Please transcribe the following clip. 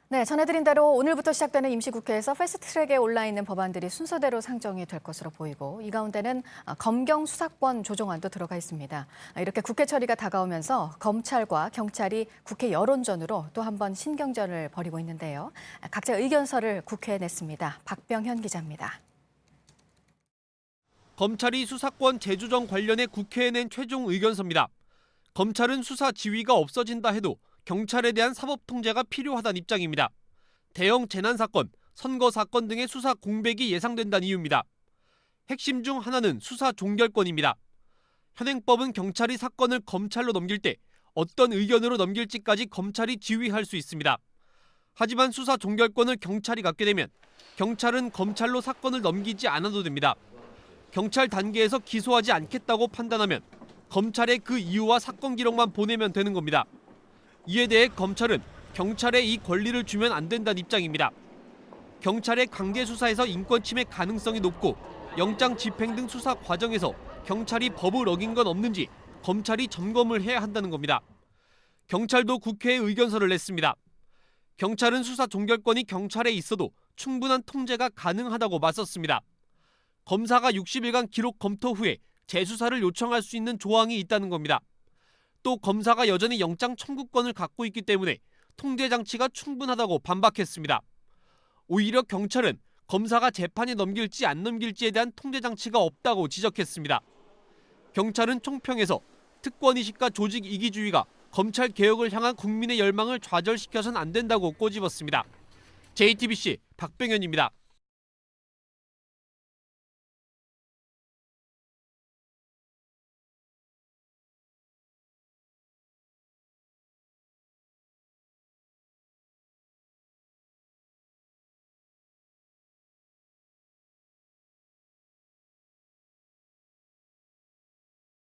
네, 전해드린 대로 오늘부터 시작되는 임시국회에서 패스트트랙에 올라있는 법안들이 순서대로 상정이 될 것으로 보이고 이 가운데는 검경 수사권 조정안도 들어가 있습니다. 이렇게 국회 처리가 다가오면서 검찰과 경찰이 국회 여론전으로 또 한 번 신경전을 벌이고 있는데요. 각자 의견서를 국회에 냈습니다. 박병현 기자입니다. 검찰이 수사권 재조정 관련해 국회에 낸 최종 의견서입니다. 검찰은 수사 지휘가 없어진다 해도 경찰에 대한 사법 통제가 필요하다는 입장입니다. 대형 재난사건, 선거사건 등의 수사 공백이 예상된다는 이유입니다. 핵심 중 하나는 수사 종결권입니다. 현행법은 경찰이 사건을 검찰로 넘길 때 어떤 의견으로 넘길지까지 검찰이 지휘할 수 있습니다. 하지만 수사 종결권을 경찰이 갖게 되면 경찰은 검찰로 사건을 넘기지 않아도 됩니다. 경찰 단계에서 기소하지 않겠다고 판단하면 검찰에 그 이유와 사건 기록만 보내면 되는 겁니다. 이에 대해 검찰은 경찰에 이 권리를 주면 안 된다는 입장입니다. 경찰의 강제 수사에서 인권 침해 가능성이 높고 영장 집행 등 수사 과정에서 경찰이 법을 어긴 건 없는지 검찰이 점검을 해야 한다는 겁니다. 경찰도 국회에 의견서를 냈습니다. 경찰은 수사 종결권이 경찰에 있어도 충분한 통제가 가능하다고 맞섰습니다. 검사가 60일간 기록 검토 후에 재수사를 요청할 수 있는 조항이 있다는 겁니다. 또 검사가 여전히 영장 청구권을 갖고 있기 때문에 통제 장치가 충분하다고 반박했습니다. 오히려 경찰은 검사가 재판에 넘길지 안 넘길지에 대한 통제 장치가 없다고 지적했습니다. 경찰은 총평에서 특권의식과 조직 이기주의가 검찰 개혁을 향한 국민의 열망을 좌절시켜서는 안 된다고 꼬집었습니다. JTBC 박병현입니다.